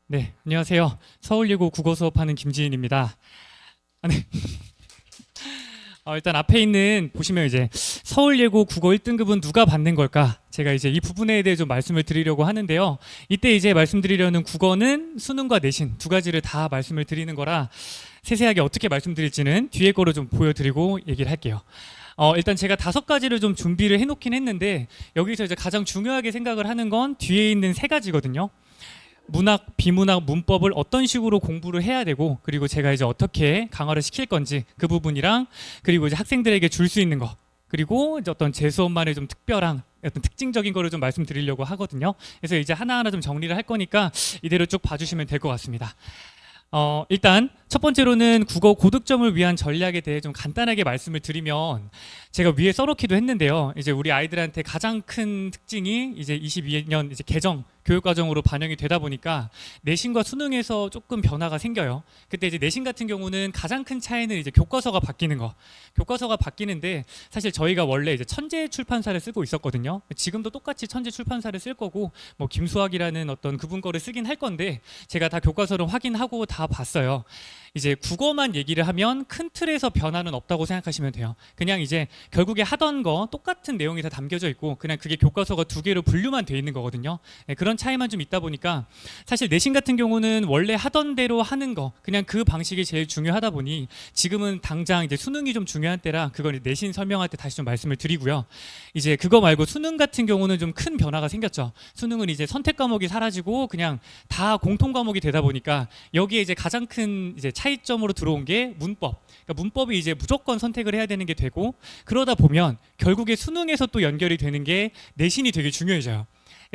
네, 안녕하세요. 서울예고 국어 수업하는 김지인입니다. 네. 일단 앞에 있는 보시면 이제 서울예고 국어 1등급은 누가 받는 걸까? 제가 이제 이 부분에 대해 좀 말씀을 드리려고 하는데요. 이때 이제 말씀드리려는 국어는 수능과 내신 두 가지를 다 말씀을 드리는 거라 세세하게 어떻게 말씀드릴지는 뒤에 거로 좀 보여드리고 얘기를 할게요. 일단 제가 5가지를 좀 준비를 해놓긴 했는데 여기서 이제 가장 중요하게 생각을 하는 건 뒤에 있는 3가지거든요. 문학, 비문학, 문법을 어떤 식으로 공부를 해야 되고, 그리고 제가 이제 어떻게 강화를 시킬 건지 그 부분이랑, 그리고 이제 학생들에게 줄 수 있는 거, 그리고 이제 어떤 제 수업만의 좀 특별한 어떤 특징적인 거를 좀 말씀드리려고 하거든요. 그래서 이제 하나하나 좀 정리를 할 거니까 이대로 쭉 봐주시면 될 것 같습니다. 일단 첫 번째로는 국어 고득점을 위한 전략에 대해 좀 간단하게 말씀을 드리면, 제가 위에 써놓기도 했는데요. 이제 우리 아이들한테 가장 큰 특징이 이제 22년 이제 개정 교육과정으로 반영이 되다 보니까 내신과 수능에서 조금 변화가 생겨요. 그때 이제 내신 같은 경우는 가장 큰 차이는 이제 교과서가 바뀌는 거. 교과서가 바뀌는데 사실 저희가 원래 이제 천재 출판사를 쓰고 있었거든요. 지금도 똑같이 천재 출판사를 쓸 거고, 뭐 김수학이라는 어떤 그분 거를 쓰긴 할 건데, 제가 다 교과서를 확인하고 다 봤어요. 이제 국어만 얘기를 하면 큰 틀에서 변화는 없다고 생각하시면 돼요. 그냥 이제 결국에 하던 거 똑같은 내용이 다 담겨져 있고, 그냥 그게 교과서가 2개로 분류만 돼 있는 거거든요. 네, 그런 차이만 좀 있다 보니까 사실 내신 같은 경우는 원래 하던 대로 하는 거, 그냥 그 방식이 제일 중요하다 보니 지금은 당장 이제 수능이 좀 중요한 때라 그걸 내신 설명할 때 다시 좀 말씀을 드리고요. 이제 그거 말고 수능 같은 경우는 좀 큰 변화가 생겼죠. 수능은 이제 선택 과목이 사라지고 그냥 다 공통 과목이 되다 보니까 여기에 이제 가장 큰 이제 차이점으로 들어온 게 문법. 그러니까 문법이 이제 무조건 선택을 해야 되는 게 되고, 그러다 보면 결국에 수능에서 또 연결이 되는 게 내신이 되게 중요해져요.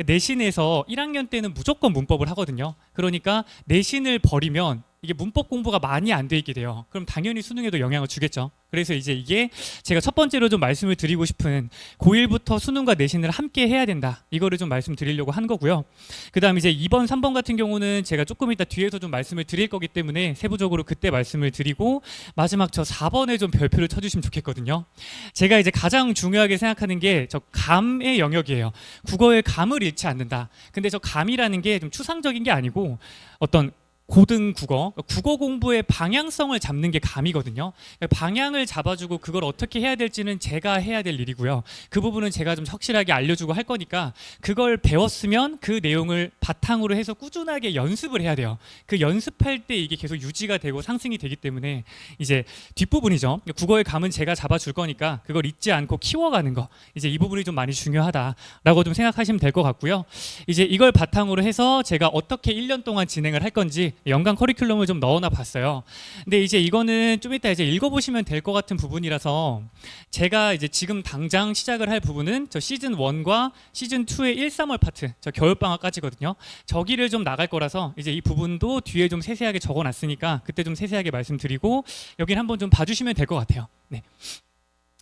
내신에서 1학년 때는 무조건 문법을 하거든요. 그러니까 내신을 버리면 이게 문법 공부가 많이 안 돼 있게 돼요. 그럼 당연히 수능에도 영향을 주겠죠. 그래서 이제 이게 제가 첫 번째로 좀 말씀을 드리고 싶은, 고1부터 수능과 내신을 함께 해야 된다, 이거를 좀 말씀드리려고 한 거고요. 그 다음 이제 2번, 3번 같은 경우는 제가 조금 이따 뒤에서 좀 말씀을 드릴 거기 때문에 세부적으로 그때 말씀을 드리고, 마지막 저 4번에 좀 별표를 쳐주시면 좋겠거든요. 제가 이제 가장 중요하게 생각하는 게 저 감의 영역이에요. 국어의 감을 잃지 않는다. 근데 저 감이라는 게 좀 추상적인 게 아니고 어떤 고등 국어, 국어 공부의 방향성을 잡는 게 감이거든요. 방향을 잡아주고 그걸 어떻게 해야 될지는 제가 해야 될 일이고요. 그 부분은 제가 좀 확실하게 알려주고 할 거니까, 그걸 배웠으면 그 내용을 바탕으로 해서 꾸준하게 연습을 해야 돼요. 그 연습할 때 이게 계속 유지가 되고 상승이 되기 때문에 이제 뒷부분이죠. 국어의 감은 제가 잡아줄 거니까 그걸 잊지 않고 키워가는 거, 이제 이 부분이 좀 많이 중요하다라고 좀 생각하시면 될 것 같고요. 이제 이걸 바탕으로 해서 제가 어떻게 1년 동안 진행을 할 건지 연간 커리큘럼을 좀 넣어놔 봤어요. 근데 이제 이거는 좀 이따 이제 읽어보시면 될 것 같은 부분이라서, 제가 이제 지금 당장 시작을 할 부분은 저 시즌 1과 시즌 2의 1, 3월 파트, 저 겨울방학까지거든요. 저기를 좀 나갈 거라서 이제 이 부분도 뒤에 좀 세세하게 적어놨으니까 그때 좀 세세하게 말씀드리고, 여기는 한번 좀 봐주시면 될 것 같아요. 네.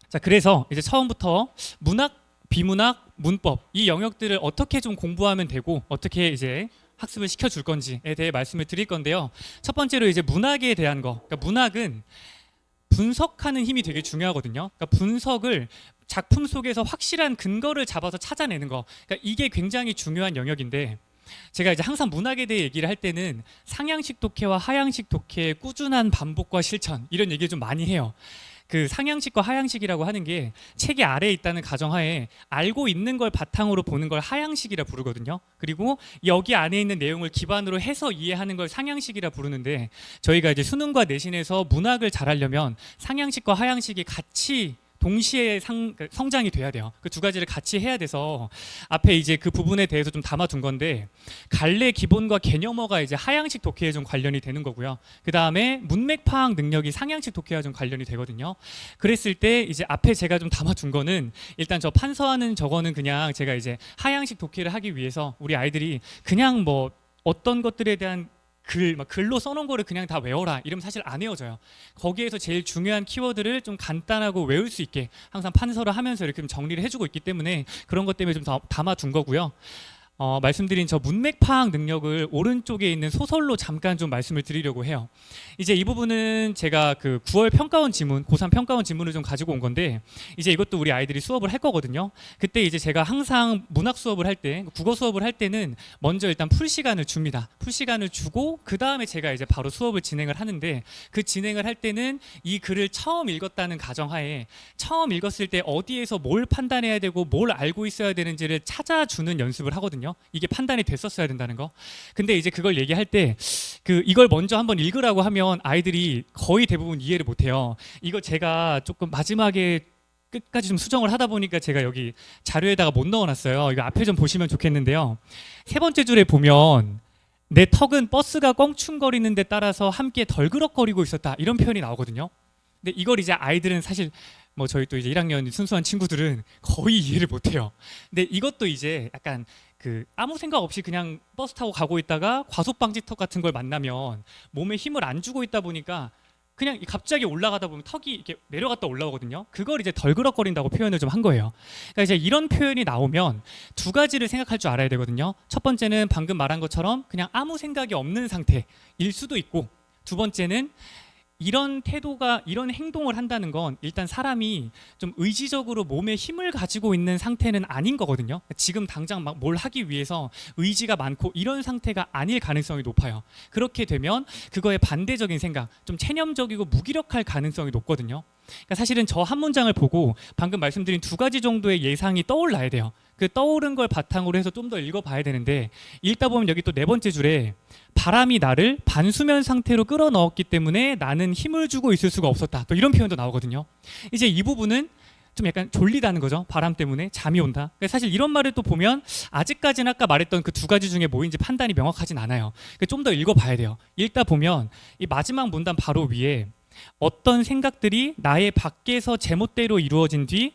자, 그래서 이제 처음부터 문학, 비문학, 문법, 이 영역들을 어떻게 좀 공부하면 되고 어떻게 이제 학습을 시켜줄 건지에 대해 말씀을 드릴 건데요. 첫 번째로 이제 문학에 대한 거. 그러니까 문학은 분석하는 힘이 되게 중요하거든요. 그러니까 분석을 작품 속에서 확실한 근거를 잡아서 찾아내는 거. 그러니까 이게 굉장히 중요한 영역인데, 제가 이제 항상 문학에 대해 얘기를 할 때는 상향식 독해와 하향식 독해의 꾸준한 반복과 실천, 이런 얘기를 좀 많이 해요. 그 상향식과 하향식이라고 하는 게 책이 아래에 있다는 가정하에 알고 있는 걸 바탕으로 보는 걸 하향식이라 부르거든요. 그리고 여기 안에 있는 내용을 기반으로 해서 이해하는 걸 상향식이라 부르는데, 저희가 이제 수능과 내신에서 문학을 잘하려면 상향식과 하향식이 같이 동시에 성장이 돼야 돼요. 그 2가지를 같이 해야 돼서 앞에 이제 그 부분에 대해서 좀 담아둔 건데, 갈래 기본과 개념어가 이제 하향식 독해에 좀 관련이 되는 거고요. 그 다음에 문맥 파악 능력이 상향식 독해와 좀 관련이 되거든요. 그랬을 때 이제 앞에 제가 좀 담아둔 거는, 일단 저 판서하는 저거는 그냥 제가 이제 하향식 독해를 하기 위해서 우리 아이들이 그냥 뭐 어떤 것들에 대한 글로 써놓은 거를 그냥 다 외워라 이러면 사실 안 외워져요. 거기에서 제일 중요한 키워드를 좀 간단하고 외울 수 있게 항상 판서를 하면서 이렇게 좀 정리를 해주고 있기 때문에 그런 것 때문에 좀 담아둔 거고요. 말씀드린 저 문맥 파악 능력을 오른쪽에 있는 소설로 잠깐 좀 말씀을 드리려고 해요. 이제 이 부분은 제가 그 9월 평가원 지문, 고3 평가원 지문을 좀 가지고 온 건데 이제 이것도 우리 아이들이 수업을 할 거거든요. 그때 이제 제가 항상 문학 수업을 할 때, 국어 수업을 할 때는 먼저 일단 풀 시간을 줍니다. 풀 시간을 주고 그 다음에 제가 이제 바로 수업을 진행을 하는데 그 진행을 할 때는 이 글을 처음 읽었다는 가정하에 처음 읽었을 때 어디에서 뭘 판단해야 되고 뭘 알고 있어야 되는지를 찾아주는 연습을 하거든요. 이게 판단이 됐었어야 된다는 거. 근데 이제 그걸 얘기할 때 이걸 먼저 한번 읽으라고 하면 아이들이 거의 대부분 이해를 못해요. 이거 제가 조금 마지막에 끝까지 좀 수정을 하다 보니까 제가 여기 자료에다가 못 넣어놨어요. 이거 앞에 좀 보시면 좋겠는데요. 세 번째 줄에 보면 내 턱은 버스가 껑충거리는 데 따라서 함께 덜그럭거리고 있었다, 이런 표현이 나오거든요. 근데 이걸 이제 아이들은 사실 뭐 저희 또 이제 1학년 순수한 친구들은 거의 이해를 못해요. 근데 이것도 이제 약간 아무 생각 없이 그냥 버스 타고 가고 있다가 과속방지턱 같은 걸 만나면 몸에 힘을 안 주고 있다 보니까 그냥 갑자기 올라가다 보면 턱이 이렇게 내려갔다 올라오거든요. 그걸 이제 덜그럭거린다고 표현을 좀 한 거예요. 그러니까 이제 이런 표현이 나오면 두 가지를 생각할 줄 알아야 되거든요. 첫 번째는 방금 말한 것처럼 그냥 아무 생각이 없는 상태일 수도 있고, 두 번째는 이런 태도가, 이런 행동을 한다는 건 일단 사람이 좀 의지적으로 몸에 힘을 가지고 있는 상태는 아닌 거거든요. 지금 당장 막 뭘 하기 위해서 의지가 많고 이런 상태가 아닐 가능성이 높아요. 그렇게 되면 그거에 반대적인 생각, 좀 체념적이고 무기력할 가능성이 높거든요. 그러니까 사실은 저 한 문장을 보고 방금 말씀드린 두 가지 정도의 예상이 떠올라야 돼요. 그 떠오른 걸 바탕으로 해서 좀 더 읽어봐야 되는데, 읽다 보면 여기 또 네 번째 줄에 바람이 나를 반수면 상태로 끌어넣었기 때문에 나는 힘을 주고 있을 수가 없었다, 또 이런 표현도 나오거든요. 이제 이 부분은 좀 약간 졸리다는 거죠. 바람 때문에 잠이 온다. 그러니까 사실 이런 말을 또 보면 아직까지는 아까 말했던 그 두 가지 중에 뭐인지 판단이 명확하진 않아요. 그러니까 좀 더 읽어봐야 돼요. 읽다 보면 이 마지막 문단 바로 위에 어떤 생각들이 나의 밖에서 제멋대로 이루어진 뒤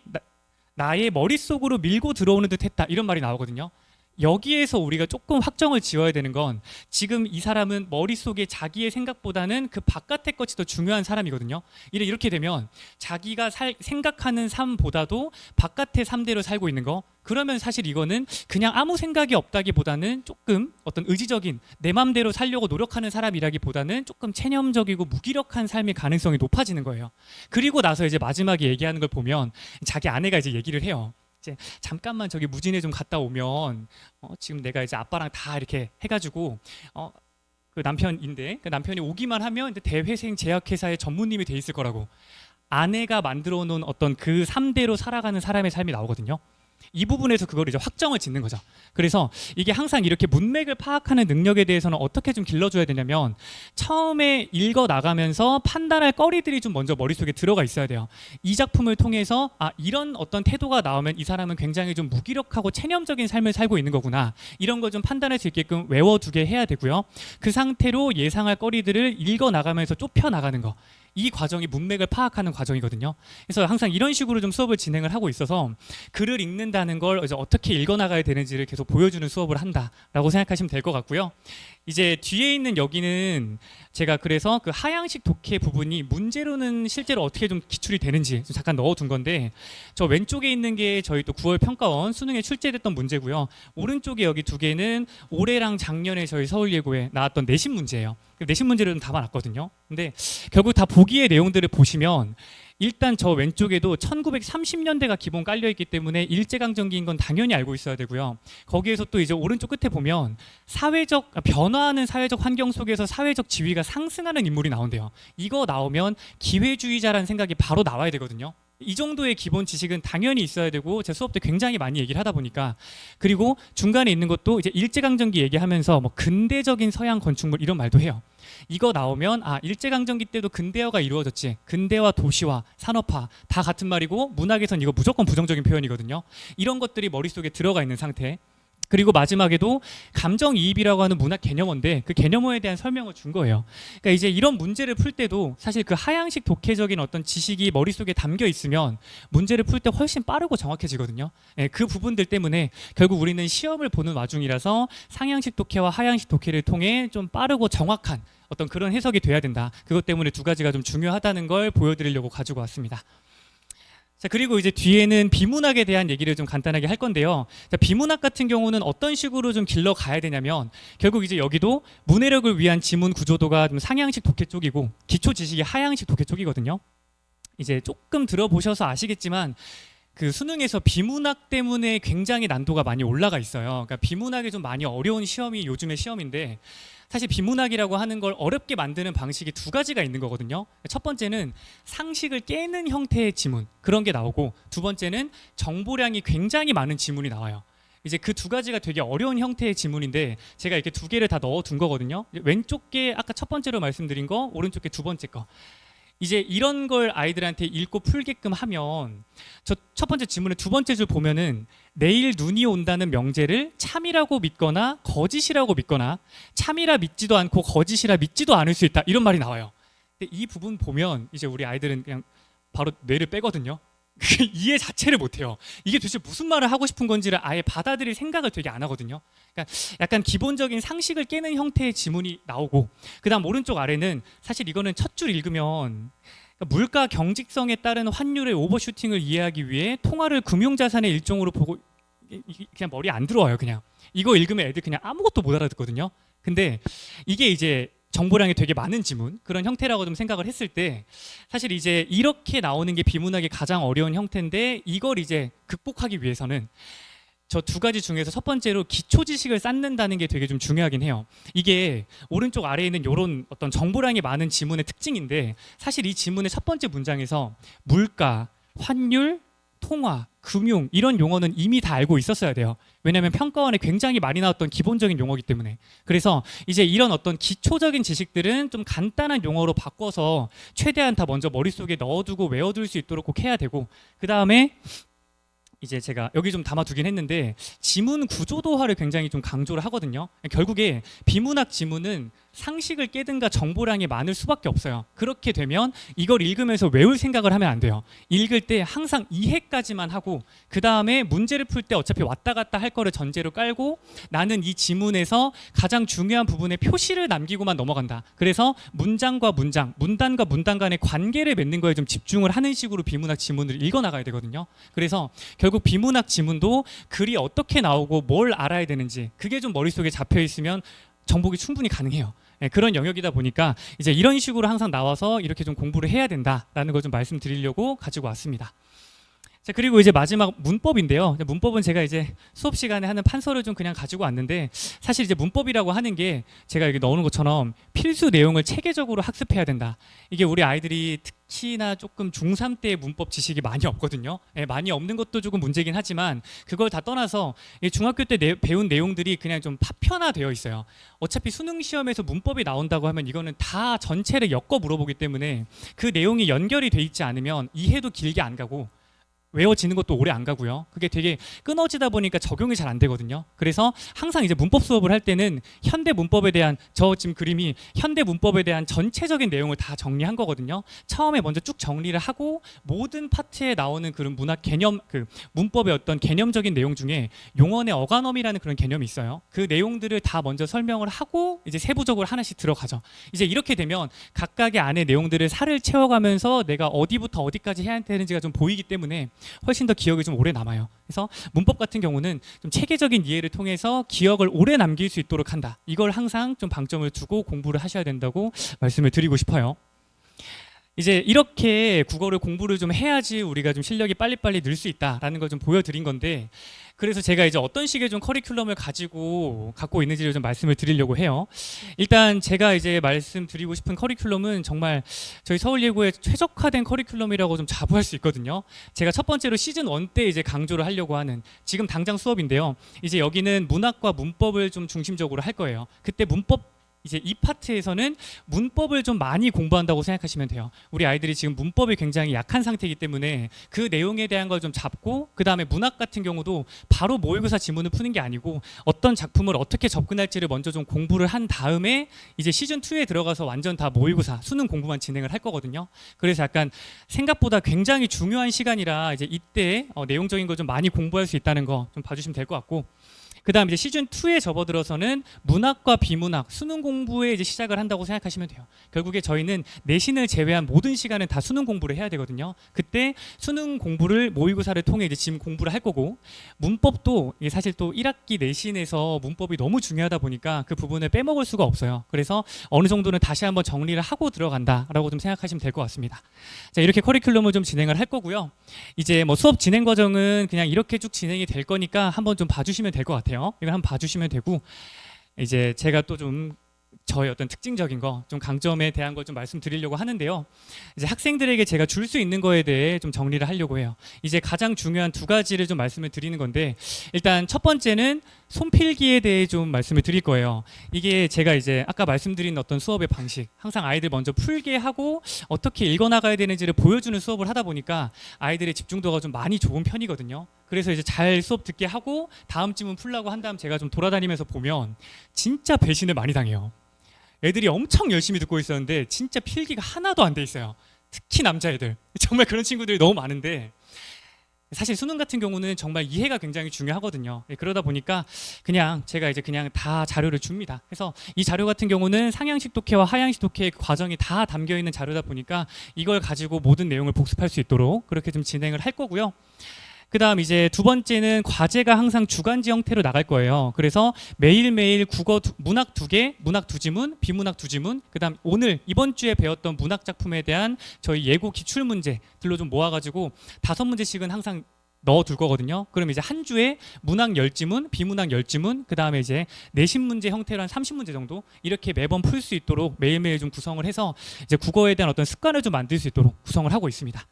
나의 머릿속으로 밀고 들어오는 듯 했다, 이런 말이 나오거든요. 여기에서 우리가 조금 확정을 지어야 되는 건 지금 이 사람은 머릿속에 자기의 생각보다는 그 바깥의 것이 더 중요한 사람이거든요. 이렇게 되면 자기가 생각하는 삶보다도 바깥의 삶대로 살고 있는 거, 그러면 사실 이거는 그냥 아무 생각이 없다기보다는 조금 어떤 의지적인 내 맘대로 살려고 노력하는 사람이라기보다는 조금 체념적이고 무기력한 삶의 가능성이 높아지는 거예요. 그리고 나서 이제 마지막에 얘기하는 걸 보면 자기 아내가 이제 얘기를 해요. 이제 잠깐만 저기 무진에 좀 갔다 오면 지금 내가 이제 아빠랑 다 이렇게 해가지고 그 남편인데 그 남편이 오기만 하면 이제 대회생 제약회사의 전무님이 돼 있을 거라고. 아내가 만들어 놓은 어떤 그 삶대로 살아가는 사람의 삶이 나오거든요. 이 부분에서 그걸 이제 확정을 짓는 거죠. 그래서 이게 항상 이렇게 문맥을 파악하는 능력에 대해서는 어떻게 좀 길러줘야 되냐면, 처음에 읽어 나가면서 판단할 거리들이 좀 먼저 머릿속에 들어가 있어야 돼요. 이 작품을 통해서 이런 어떤 태도가 나오면 이 사람은 굉장히 좀 무기력하고 체념적인 삶을 살고 있는 거구나, 이런 걸 좀 판단할 수 있게끔 외워두게 해야 되고요. 그 상태로 예상할 거리들을 읽어 나가면서 좁혀 나가는 거, 이 과정이 문맥을 파악하는 과정이거든요. 그래서 항상 이런 식으로 좀 수업을 진행을 하고 있어서 글을 읽는다는 걸 이제 어떻게 읽어나가야 되는지를 계속 보여주는 수업을 한다라고 생각하시면 될 것 같고요. 이제 뒤에 있는 여기는 제가 그래서 그 하향식 독해 부분이 문제로는 실제로 어떻게 좀 기출이 되는지 좀 잠깐 넣어둔 건데, 저 왼쪽에 있는 게 저희 또 9월 평가원 수능에 출제됐던 문제고요. 오른쪽에 여기 두 개는 올해랑 작년에 저희 서울예고에 나왔던 내신 문제예요. 내신 문제를 좀 담아놨거든요. 근데 결국 다 보기의 내용들을 보시면 일단 저 왼쪽에도 1930년대가 기본 깔려있기 때문에 일제강점기인 건 당연히 알고 있어야 되고요. 거기에서 또 이제 오른쪽 끝에 보면 변화하는 사회적 환경 속에서 사회적 지위가 상승하는 인물이 나온대요. 이거 나오면 기회주의자라는 생각이 바로 나와야 되거든요. 이 정도의 기본 지식은 당연히 있어야 되고, 제 수업 때 굉장히 많이 얘기를 하다 보니까. 그리고 중간에 있는 것도 이제 일제강점기 얘기하면서 뭐 근대적인 서양 건축물 이런 말도 해요. 이거 나오면 일제강점기 때도 근대화가 이루어졌지, 근대화, 도시화, 산업화 다 같은 말이고 문학에선 이거 무조건 부정적인 표현이거든요. 이런 것들이 머릿속에 들어가 있는 상태. 그리고 마지막에도 감정이입이라고 하는 문학 개념어인데 그 개념어에 대한 설명을 준 거예요. 그러니까 이제 이런 문제를 풀 때도 사실 그 하향식 독해적인 어떤 지식이 머릿속에 담겨 있으면 문제를 풀 때 훨씬 빠르고 정확해지거든요. 그 부분들 때문에 결국 우리는 시험을 보는 와중이라서 상향식 독해와 하향식 독해를 통해 좀 빠르고 정확한 어떤 그런 해석이 돼야 된다. 그것 때문에 두 가지가 좀 중요하다는 걸 보여드리려고 가지고 왔습니다. 자, 그리고 이제 뒤에는 비문학에 대한 얘기를 좀 간단하게 할 건데요. 자, 비문학 같은 경우는 어떤 식으로 좀 길러 가야 되냐면 결국 이제 여기도 문해력을 위한 지문 구조도가 좀 상향식 독해 쪽이고 기초 지식이 하향식 독해 쪽이거든요. 이제 조금 들어보셔서 아시겠지만 그 수능에서 비문학 때문에 굉장히 난도가 많이 올라가 있어요. 그러니까 비문학이 좀 많이 어려운 시험이 요즘의 시험인데 사실 비문학이라고 하는 걸 어렵게 만드는 방식이 두 가지가 있는 거거든요. 첫 번째는 상식을 깨는 형태의 지문 그런 게 나오고 두 번째는 정보량이 굉장히 많은 지문이 나와요. 이제 그 두 가지가 되게 어려운 형태의 지문인데 제가 이렇게 두 개를 다 넣어둔 거거든요. 왼쪽 게 아까 첫 번째로 말씀드린 거, 오른쪽 게 두 번째 거. 이제 이런 걸 아이들한테 읽고 풀게끔 하면 저 첫 번째 지문의 두 번째 줄 보면은 내일 눈이 온다는 명제를 참이라고 믿거나 거짓이라고 믿거나 참이라 믿지도 않고 거짓이라 믿지도 않을 수 있다 이런 말이 나와요. 근데 이 부분 보면 이제 우리 아이들은 그냥 바로 뇌를 빼거든요. 이해 자체를 못해요. 이게 도대체 무슨 말을 하고 싶은 건지를 아예 받아들일 생각을 되게 안 하거든요. 그러니까 약간 기본적인 상식을 깨는 형태의 지문이 나오고 그다음 오른쪽 아래는 사실 이거는 첫 줄 읽으면 물가 경직성에 따른 환율의 오버슈팅을 이해하기 위해 통화를 금융자산의 일종으로 보고 그냥 머리에 안 들어와요. 그냥 이거 읽으면 애들 그냥 아무것도 못 알아듣거든요. 근데 이게 이제 정보량이 되게 많은 지문 그런 형태라고 좀 생각을 했을 때 사실 이제 이렇게 나오는 게 비문학의 가장 어려운 형태인데 이걸 이제 극복하기 위해서는 저 두 가지 중에서 첫 번째로 기초 지식을 쌓는다는 게 되게 좀 중요하긴 해요. 이게 오른쪽 아래에 있는 이런 어떤 정보량이 많은 지문의 특징인데 사실 이 지문의 첫 번째 문장에서 물가, 환율, 통화, 금융 이런 용어는 이미 다 알고 있었어야 돼요. 왜냐하면 평가원에 굉장히 많이 나왔던 기본적인 용어이기 때문에. 그래서 이제 이런 어떤 기초적인 지식들은 좀 간단한 용어로 바꿔서 최대한 다 먼저 머릿속에 넣어두고 외워둘 수 있도록 꼭 해야 되고 그 다음에 이제 제가 여기 좀 담아두긴 했는데 지문 구조도화를 굉장히 좀 강조를 하거든요. 결국에 비문학 지문은 상식을 깨든가 정보량이 많을 수밖에 없어요. 그렇게 되면 이걸 읽으면서 외울 생각을 하면 안 돼요. 읽을 때 항상 이해까지만 하고 그 다음에 문제를 풀 때 어차피 왔다 갔다 할 거를 전제로 깔고 나는 이 지문에서 가장 중요한 부분에 표시를 남기고만 넘어간다. 그래서 문장과 문장, 문단과 문단 간의 관계를 맺는 거에 좀 집중을 하는 식으로 비문학 지문을 읽어나가야 되거든요. 그래서 결국 비문학 지문도 글이 어떻게 나오고 뭘 알아야 되는지 그게 좀 머릿속에 잡혀 있으면 정복이 충분히 가능해요. 네, 그런 영역이다 보니까 이제 이런 식으로 항상 나와서 이렇게 좀 공부를 해야 된다라는 걸 좀 말씀드리려고 가지고 왔습니다. 자, 그리고 이제 마지막 문법인데요. 문법은 제가 이제 수업 시간에 하는 판서를 좀 그냥 가지고 왔는데 사실 이제 문법이라고 하는 게 제가 여기 넣어놓은 것처럼 필수 내용을 체계적으로 학습해야 된다. 이게 우리 아이들이 특히나 조금 중3 때 문법 지식이 많이 없거든요. 예, 많이 없는 것도 조금 문제긴 하지만 그걸 다 떠나서 중학교 때 배운 내용들이 그냥 좀 파편화되어 있어요. 어차피 수능 시험에서 문법이 나온다고 하면 이거는 다 전체를 엮어 물어보기 때문에 그 내용이 연결이 돼 있지 않으면 이해도 길게 안 가고 외워지는 것도 오래 안 가고요. 그게 되게 끊어지다 보니까 적용이 잘 안 되거든요. 그래서 항상 이제 문법 수업을 할 때는 현대 문법에 대한 저 지금 그림이 현대 문법에 대한 전체적인 내용을 다 정리한 거거든요. 처음에 먼저 쭉 정리를 하고 모든 파트에 나오는 그런 문학 개념, 그 문법의 어떤 개념적인 내용 중에 용언의 어간어미라는 그런 개념이 있어요. 그 내용들을 다 먼저 설명을 하고 이제 세부적으로 하나씩 들어가죠. 이제 이렇게 되면 각각의 안에 내용들을 살을 채워가면서 내가 어디부터 어디까지 해야 되는지가 좀 보이기 때문에 훨씬 더 기억이 좀 오래 남아요. 그래서 문법 같은 경우는 좀 체계적인 이해를 통해서 기억을 오래 남길 수 있도록 한다. 이걸 항상 좀 방점을 두고 공부를 하셔야 된다고 말씀을 드리고 싶어요. 이제 이렇게 국어를 공부를 좀 해야지 우리가 좀 실력이 빨리빨리 늘 수 있다라는 걸 좀 보여드린 건데 그래서 제가 이제 어떤 식의 좀 커리큘럼을 갖고 있는지를 좀 말씀을 드리려고 해요. 일단 제가 이제 말씀드리고 싶은 커리큘럼은 정말 저희 서울예고의 최적화된 커리큘럼이라고 좀 자부할 수 있거든요. 제가 첫 번째로 시즌 1 때 이제 강조를 하려고 하는 지금 당장 수업인데요. 이제 여기는 문학과 문법을 좀 중심적으로 할 거예요. 그때 문법 이제 이 파트에서는 문법을 좀 많이 공부한다고 생각하시면 돼요. 우리 아이들이 지금 문법이 굉장히 약한 상태이기 때문에 그 내용에 대한 걸 좀 잡고 그 다음에 문학 같은 경우도 바로 모의고사 지문을 푸는 게 아니고 어떤 작품을 어떻게 접근할지를 먼저 좀 공부를 한 다음에 이제 시즌 2에 들어가서 완전 다 모의고사 수능 공부만 진행을 할 거거든요. 그래서 약간 생각보다 굉장히 중요한 시간이라 이제 이때 내용적인 걸 좀 많이 공부할 수 있다는 거 좀 봐주시면 될 것 같고 그다음 이제 시즌 2에 접어들어서는 문학과 비문학, 수능 공부에 이제 시작을 한다고 생각하시면 돼요. 결국에 저희는 내신을 제외한 모든 시간은 다 수능 공부를 해야 되거든요. 그때 수능 공부를 모의고사를 통해 이제 지금 공부를 할 거고, 문법도 이게 사실 또 1학기 내신에서 문법이 너무 중요하다 보니까 그 부분을 빼먹을 수가 없어요. 그래서 어느 정도는 다시 한번 정리를 하고 들어간다라고 좀 생각하시면 될 것 같습니다. 자, 이렇게 커리큘럼을 좀 진행을 할 거고요. 이제 뭐 수업 진행 과정은 그냥 이렇게 쭉 진행이 될 거니까 한번 좀 봐주시면 될 것 같아요. 이걸 한번 봐주시면 되고, 이제 제가 또 좀 저의 어떤 특징적인 거, 좀 강점에 대한 걸 좀 말씀드리려고 하는데요. 이제 학생들에게 제가 줄 수 있는 거에 대해 좀 정리를 하려고 해요. 이제 가장 중요한 두 가지를 좀 말씀을 드리는 건데, 일단 첫 번째는 손필기에 대해 좀 말씀을 드릴 거예요. 이게 제가 이제 아까 말씀드린 어떤 수업의 방식, 항상 아이들 먼저 풀게 하고 어떻게 읽어나가야 되는지를 보여주는 수업을 하다 보니까 아이들의 집중도가 좀 많이 좋은 편이거든요. 그래서 이제 잘 수업 듣게 하고 다음 질문 풀라고 한 다음 제가 좀 돌아다니면서 보면 진짜 배신을 많이 당해요. 애들이 엄청 열심히 듣고 있었는데 진짜 필기가 하나도 안 돼 있어요. 특히 남자애들. 정말 그런 친구들이 너무 많은데, 사실 수능 같은 경우는 정말 이해가 굉장히 중요하거든요. 그러다 보니까 그냥 제가 이제 그냥 다 자료를 줍니다. 그래서 이 자료 같은 경우는 상향식 독해와 하향식 독해의 과정이 다 담겨 있는 자료다 보니까 이걸 가지고 모든 내용을 복습할 수 있도록 그렇게 좀 진행을 할 거고요. 그 다음 이제 두 번째는 과제가 항상 주간지 형태로 나갈 거예요. 그래서 매일매일 문학 2개, 문학 2지문, 비문학 2지문, 그 다음 오늘 이번 주에 배웠던 문학 작품에 대한 저희 예고 기출 문제들로 좀 모아가지고 5문제씩은 항상 넣어둘 거거든요. 그럼 이제 한 주에 문학 10지문, 비문학 10지문, 그 다음에 이제 내신 문제 형태로 한 30문제 정도 이렇게 매번 풀 수 있도록 매일매일 좀 구성을 해서 이제 국어에 대한 어떤 습관을 좀 만들 수 있도록 구성을 하고 있습니다.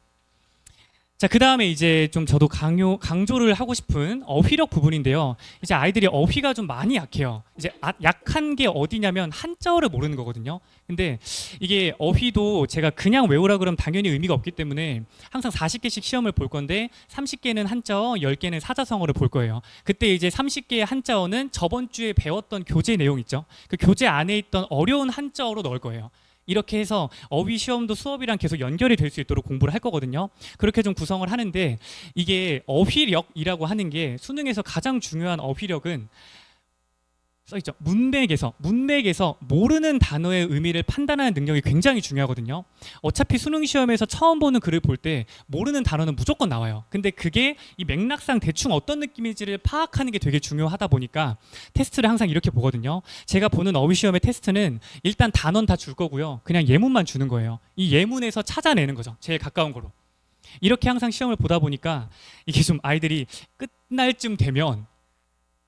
자, 그 다음에 이제 좀 저도 강조를 하고 싶은 어휘력 부분인데요. 이제 아이들이 어휘가 좀 많이 약해요. 이제 약한 게 어디냐면 한자어를 모르는 거거든요. 근데 이게 어휘도 제가 그냥 외우라 그러면 당연히 의미가 없기 때문에 항상 40개씩 시험을 볼 건데 30개는 한자어, 10개는 사자성어를 볼 거예요. 그때 이제 30개의 한자어는 저번 주에 배웠던 교재 내용 있죠. 그 교재 안에 있던 어려운 한자어로 넣을 거예요. 이렇게 해서 어휘 시험도 수업이랑 계속 연결이 될 수 있도록 공부를 할 거거든요. 그렇게 좀 구성을 하는데, 이게 어휘력이라고 하는 게 수능에서 가장 중요한 어휘력은 써있죠. 문맥에서 모르는 단어의 의미를 판단하는 능력이 굉장히 중요하거든요. 어차피 수능 시험에서 처음 보는 글을 볼 때 모르는 단어는 무조건 나와요. 근데 그게 이 맥락상 대충 어떤 느낌인지를 파악하는 게 되게 중요하다 보니까 테스트를 항상 이렇게 보거든요. 제가 보는 어휘 시험의 테스트는 일단 단어는 다 줄 거고요. 그냥 예문만 주는 거예요. 이 예문에서 찾아내는 거죠. 제일 가까운 거로. 이렇게 항상 시험을 보다 보니까 이게 좀 아이들이 끝날 쯤 되면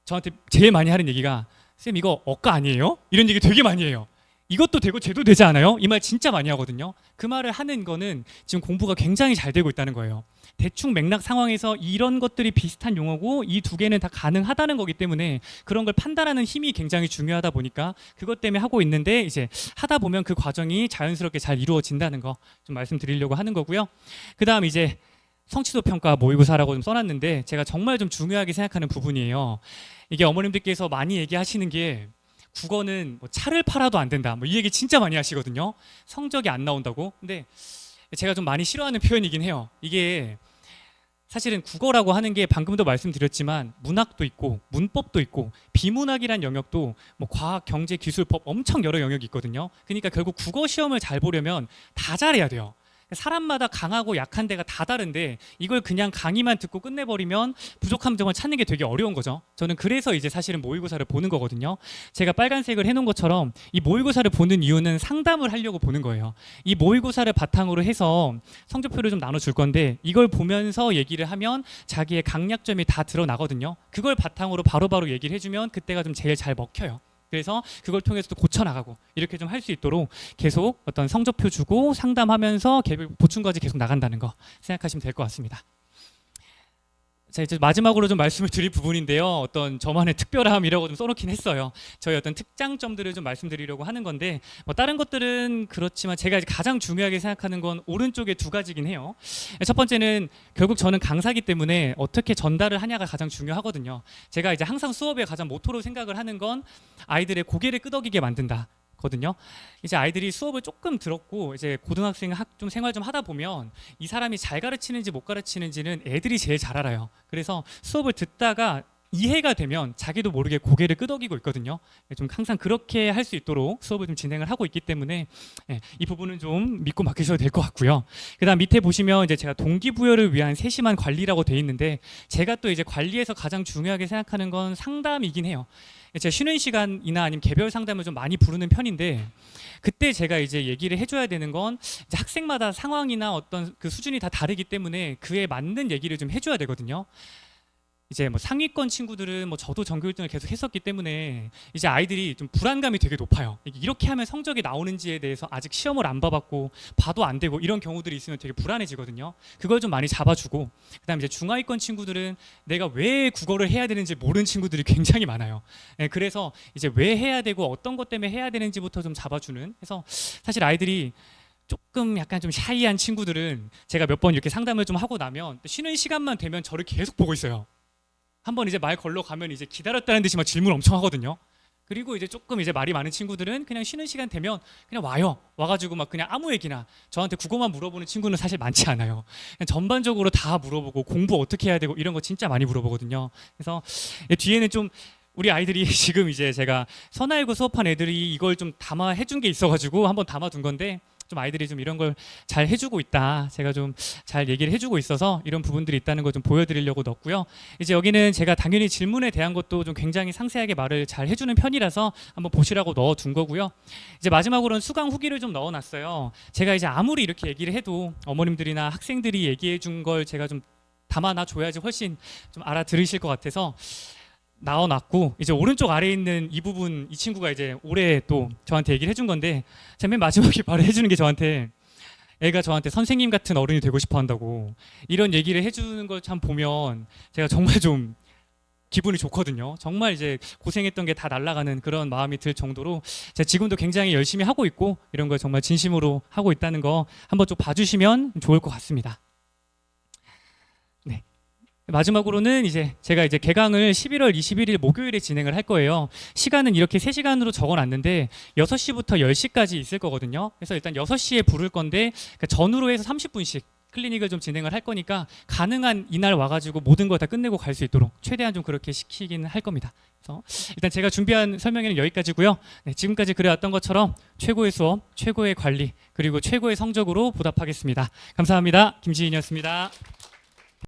저한테 제일 많이 하는 얘기가, 쌤 이거 어까 아니에요? 이런 얘기 되게 많이 해요. 이것도 되고 쟤도 되지 않아요? 이 말 진짜 많이 하거든요. 그 말을 하는 거는 지금 공부가 굉장히 잘 되고 있다는 거예요. 대충 맥락 상황에서 이런 것들이 비슷한 용어고 이 두 개는 다 가능하다는 거기 때문에 그런 걸 판단하는 힘이 굉장히 중요하다 보니까 그것 때문에 하고 있는데, 이제 하다 보면 그 과정이 자연스럽게 잘 이루어진다는 거 좀 말씀드리려고 하는 거고요. 그 다음 이제 성취도 평가 모의고사라고 좀 써놨는데, 제가 정말 좀 중요하게 생각하는 부분이에요. 이게 어머님들께서 많이 얘기하시는 게, 국어는 뭐 차를 팔아도 안 된다, 뭐 이 얘기 진짜 많이 하시거든요. 성적이 안 나온다고. 근데 제가 좀 많이 싫어하는 표현이긴 해요. 이게 사실은 국어라고 하는 게 방금도 말씀드렸지만 문학도 있고 문법도 있고 비문학이란 영역도 뭐 과학, 경제, 기술, 법 엄청 여러 영역이 있거든요. 그러니까 결국 국어 시험을 잘 보려면 다 잘해야 돼요. 사람마다 강하고 약한 데가 다 다른데 이걸 그냥 강의만 듣고 끝내버리면 부족한 점을 찾는 게 되게 어려운 거죠. 저는 그래서 이제 사실은 모의고사를 보는 거거든요. 제가 빨간색을 해놓은 것처럼 이 모의고사를 보는 이유는 상담을 하려고 보는 거예요. 이 모의고사를 바탕으로 해서 성적표를 좀 나눠줄 건데, 이걸 보면서 얘기를 하면 자기의 강약점이 다 드러나거든요. 그걸 바탕으로 바로바로 얘기를 해주면 그때가 좀 제일 잘 먹혀요. 그래서 그걸 통해서 또 고쳐나가고 이렇게 좀 할 수 있도록 계속 어떤 성적표 주고 상담하면서 보충까지 계속 나간다는 거 생각하시면 될 것 같습니다. 자, 이제 마지막으로 좀 말씀을 드릴 부분인데요. 어떤 저만의 특별함이라고 좀 써놓긴 했어요. 저희 어떤 특장점들을 좀 말씀드리려고 하는 건데, 뭐 다른 것들은 그렇지만 제가 이제 가장 중요하게 생각하는 건 오른쪽에 두 가지긴 해요. 첫 번째는 결국 저는 강사기 때문에 어떻게 전달을 하냐가 가장 중요하거든요. 제가 이제 항상 수업에 가장 모토로 생각을 하는 건 아이들의 고개를 끄덕이게 만든다 거든요. 이제 아이들이 수업을 조금 들었고 이제 고등학생 좀 생활 좀 하다 보면 이 사람이 잘 가르치는지 못 가르치는지는 애들이 제일 잘 알아요. 그래서 수업을 듣다가 이해가 되면 자기도 모르게 고개를 끄덕이고 있거든요. 좀 항상 그렇게 할 수 있도록 수업을 좀 진행을 하고 있기 때문에 이 부분은 좀 믿고 맡기셔도 될 것 같고요. 그다음 밑에 보시면 이제 제가 동기부여를 위한 세심한 관리라고 돼 있는데, 제가 또 이제 관리에서 가장 중요하게 생각하는 건 상담이긴 해요. 제가 쉬는 시간이나 아니면 개별 상담을 좀 많이 부르는 편인데, 그때 제가 이제 얘기를 해줘야 되는 건 이제 학생마다 상황이나 어떤 그 수준이 다 다르기 때문에 그에 맞는 얘기를 좀 해줘야 되거든요. 이제 뭐 상위권 친구들은 뭐 저도 전교 1등을 계속 했었기 때문에 이제 아이들이 좀 불안감이 되게 높아요. 이렇게 하면 성적이 나오는지에 대해서 아직 시험을 안 봐봤고 봐도 안 되고 이런 경우들이 있으면 되게 불안해지거든요. 그걸 좀 많이 잡아주고, 그다음에 이제 중하위권 친구들은 내가 왜 국어를 해야 되는지 모르는 친구들이 굉장히 많아요. 그래서 이제 왜 해야 되고 어떤 것 때문에 해야 되는지부터 좀 잡아주는. 해서 사실 아이들이 조금 약간 좀 샤이한 친구들은 제가 몇 번 이렇게 상담을 좀 하고 나면 쉬는 시간만 되면 저를 계속 보고 있어요. 한번 이제 말 걸러 가면 이제 기다렸다는 듯이 막 질문 엄청 하거든요. 그리고 이제 조금 이제 말이 많은 친구들은 그냥 쉬는 시간 되면 그냥 와요. 와가지고 막 그냥 아무 얘기나, 저한테 국어만 물어보는 친구는 사실 많지 않아요. 그냥 전반적으로 다 물어보고 공부 어떻게 해야 되고 이런 거 진짜 많이 물어보거든요. 그래서 뒤에는 좀 우리 아이들이 지금 이제 제가 선알고 수업한 애들이 이걸 좀 담아 해준 게 있어가지고 한번 담아둔 건데, 좀 아이들이 좀 이런 걸 잘 해주고 있다, 제가 좀 잘 얘기를 해주고 있어서 이런 부분들이 있다는 걸 좀 보여드리려고 넣었고요. 이제 여기는 제가 당연히 질문에 대한 것도 좀 굉장히 상세하게 말을 잘 해주는 편이라서 한번 보시라고 넣어둔 거고요. 이제 마지막으로는 수강 후기를 좀 넣어놨어요. 제가 이제 아무리 이렇게 얘기를 해도 어머님들이나 학생들이 얘기해 준 걸 제가 좀 담아놔 줘야지 훨씬 좀 알아들으실 것 같아서 나와놨고, 이제 오른쪽 아래에 있는 이 부분, 이 친구가 이제 올해 또 저한테 얘기를 해준 건데, 제가 맨 마지막에 바로 해주는 게 저한테, 애가 저한테 선생님 같은 어른이 되고 싶어 한다고 이런 얘기를 해주는 걸 참 보면 제가 정말 좀 기분이 좋거든요. 정말 이제 고생했던 게 다 날아가는 그런 마음이 들 정도로 제가 지금도 굉장히 열심히 하고 있고 이런 걸 정말 진심으로 하고 있다는 거 한번 좀 봐주시면 좋을 것 같습니다. 네. 마지막으로는 이제 제가 이제 개강을 11월 21일 목요일에 진행을 할 거예요. 시간은 이렇게 3시간으로 적어놨는데 6시부터 10시까지 있을 거거든요. 그래서 일단 6시에 부를 건데 전후로 해서 30분씩 클리닉을 좀 진행을 할 거니까 가능한 이날 와가지고 모든 걸 다 끝내고 갈 수 있도록 최대한 좀 그렇게 시키긴 할 겁니다. 그래서 일단 제가 준비한 설명회는 여기까지고요. 네, 지금까지 그래왔던 것처럼 최고의 수업, 최고의 관리, 그리고 최고의 성적으로 보답하겠습니다. 감사합니다. 김지인이었습니다.